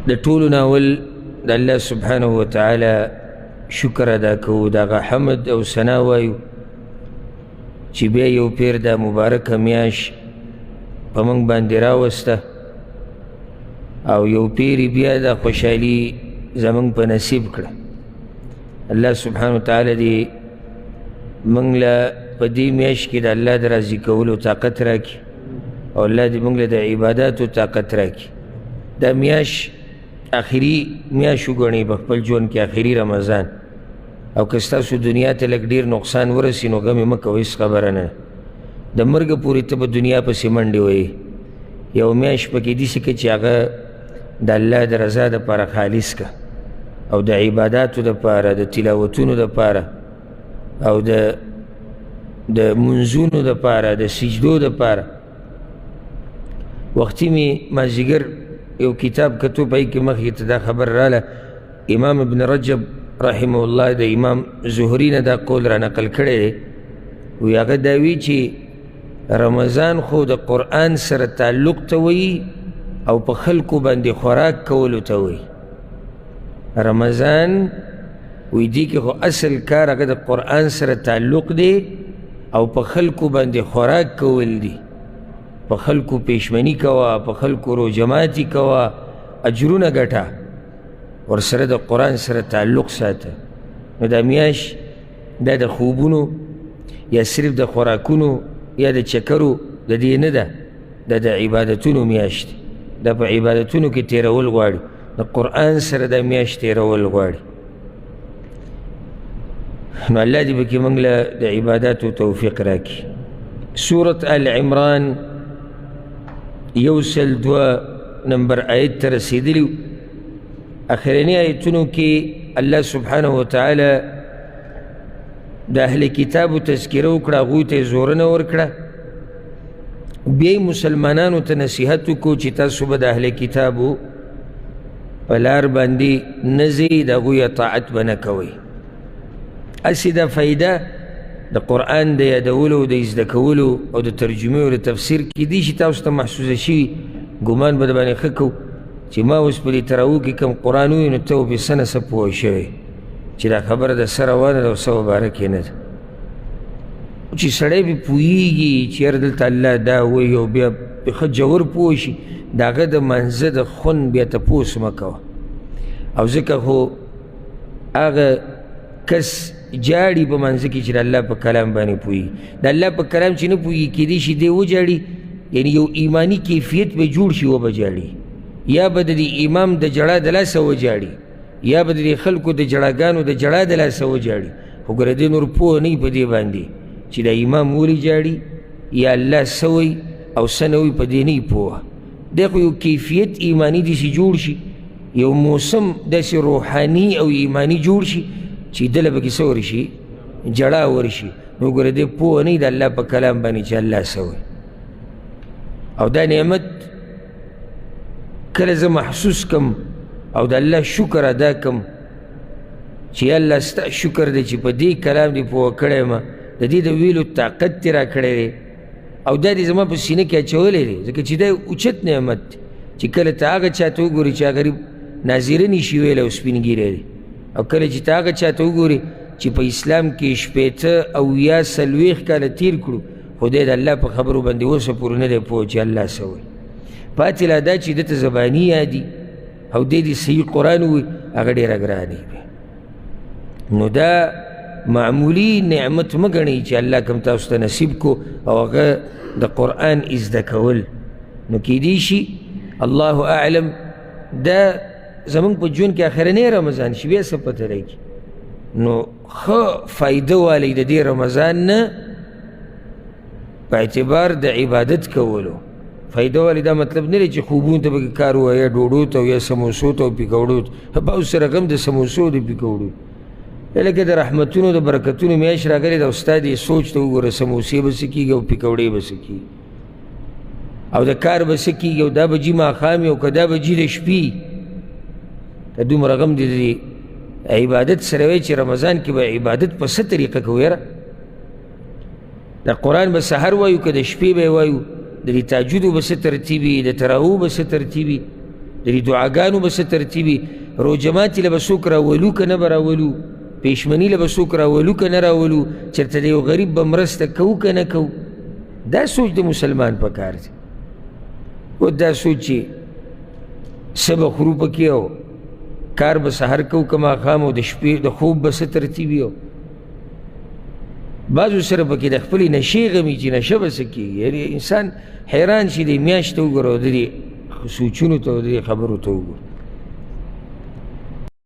د ټولو ناول د الله سبحانه وتعالی شکر ادا کوو، د هغه حمد او ثنا وایو چې بیا یو پیر دا مبارکه میاش په موږ باندې راوسته او یو پیر بیا دا خوشحالي زموږ په نصیب کړه. الله سبحانه وتعالی دې موږ له په دې میاشت کې د الله د راضي کولو طاقت راکړي او الله دې موږ له د عباداتو طاقت راکړي. دا میاشت آخري میاشت وګڼئ په خپل ژوند کې، آخري رمضان، او که ستاسو دنیا ته لږ ډېر نقصان ورسي نو غم یې مه کوئ، هېڅ خبره نه. د مرګه پورې ته به دنیا پسې منډې وهئ. یو میاشت پکې داسې کړه چې هغه د الله د رضا دپاره خالص کړه او د عباداتو دپاره، د تلاوتونو دپاره او د منځونو دپاره، د سجدو دپاره. وختي مې مازدیګر یو کتاب کتو، په کې مخکې ته دا خبر راله، امام ابن رجب رحمه الله د امام زهري نه دا قول را نقل کړی دی. وی هغه دا وی چې رمضان خو د قرآن سره تعلق ته وایي او په خلکو باندې خوراک کولو ته وایي. رمضان وی دی کې خو اصل کار هغه د قرآن سره تعلق دی او په خلکو باندې خوراک کول دی. په خلکو پیشمنی کوه، په خلکو روجماتی کوه، اجرونه ګټه، ورسره د قرآن سره تعلق ساته. نو دا میاشت دا د خوبونو یا صرف د خوراکونو یا د چکرو د دې نه ده، دا د عبادتونو میاشت دی. دا په عبادتونو کې تیرول غواړي، د قرآن سره دا میاشت تیرول غواړي. نو الله دې پکې موږ له د عباداتو توفیق راکړي. سورة آل عمران 102 نمبر آیت ته رسېدلي. اخرنی آیتونو کې الله سبحانه وتعالی د اهل کتابو تذکره وکړه، هغوی ته یې زورنه ورکړه. بیا یې مسلمانانو ته نصیحت وکړو چې تاسو به د اهل کتابو په لار باندې نه ځئ، د هغوی اطاعت به نه کوئ. هسې دا فایده د قرآن د یادولو او د زده کولو او د ترجمې او د تفسیر کیدای شي تاسو ته محسوسه شوي، ګمان به د باندې ښه کوو چې ما اوس په دې تراو کې کوم قرآن ووایي نو ته به څه نه څه پوه شوی چې دا خبره د څه روانه ده او څه مبارک یې نه ده. چې سړی به پوهېږي چې یاره دلته الله دا وایي او بیا په ښه جوور پوه شي، د هغه د منځه د خون بیا تپوس مه کوه. او ځکه خو هغه کس جاړي په منځه کې چې د الله په کلام باندې پوهېږي. د الله په کلام چې نه پوهېږي کیدای شي دی وجاړي، یعنی یو ایمانی کیفیت به جوړ شي و به جاړي، یا به د دې امام د جړا د لاسه وجاړي، یا به د دې خلکو د جړاګانو د جړا د لاسه وجاړي. خو ګوره دی نور پوه نه وي په دې باندې چې د امام ولې جاړي یا الله څه وایي او څه نه وایي، په دې نه وي پوه. دی خو یو کیفیت ایمانی داسې جوړ شي، یو موسم داسې روحاني او ایمانی جوړ شي چې دله پکې څه ورشي، جړا ورشي. نو ګوره دی پوه نه وي د الله په کلام باندې چې الله څه وایي. او دا نعمت کله زه محسوس کم او د الله شکر ادا کم چې یا الله ستا شکر دی چې په دې کلام دې پوه کړی یم، د دې د ویلو طاقت دې را کړی دی او دا دې زما په سینه کې اچولی دی، ځکه چې دا اوچت نعمت دی چې کله ته هغه چا ته وګورې چې غریب ناظره نشي ویلی او سپین ږیری دی، او کله چې ته هغه چا ته وګورې چې په اسلام کې 80 او یا 40 کاله تیر کړو خو دی د الله په خبرو باندې اوسه پورې نه دی پوه چې الله څه وایي. پاتې لا دا چې دته زباني یادي او دی دې صحیح قرآن ووایي، هغه ډېره ګرانه وي. نو دا معمولي نعمت مه ګڼئ چې الله کوم تاسو ته نصیب کو او هغه د قرآن زده کول. نو کیدای شي الله اعلم دا زمونږ په ژوند کې اخرنی رمضان شي، بیا څه پته لګي. نو ښه فایده والی د دې رمضان نه په اعتبار د عبادت کولو. فایده والی دا مطلب نه دی چې خوبونو ته پکې کار ووایه، یا ډوډو ته یا سموسو ته او پیکوړو ته. بعض سره غم د سموسو د پیکوړو، لکه د رحمتونو د برکتونو میاشت راغلې ده، استاد یې سوچ ته وګوره سموسې به څه کېږي او پیکوړې به څه کېږي او د کار به څه کېږي او دا به جي ماښام او که دا به جي د شپې. که دومره غم دی د عبادت سره وی چې رمضان کې به عبادت په څه طریقه کوو. یاره د قرآن به سحر وایو که د شپې به یې وایو، د دې تهجدو به څه ترتیبي، د تراویحو به څه ترتیبي، د دې دعاګانو به څه ترتیبي روژه ماتي له به څوک راولو که نه به راولو پېشمني له به څوک راولو که نه راولو چېرته د یو غریب به مرسته کوو که نه کوو دا سوچ د مسلمان په کار دی او دا سوچ چې څه به خورو پکې او کار به سحر کوو که ماښام او د شپې د خوب به څه ترتیبي او بعضو سره پکې د خپلې نشې غمي چې نشه به څه کېږي یعنې انسان حیران شي د میاشت ته وګوره او د دې سوچونو ته او د دې خبرو ته وګوره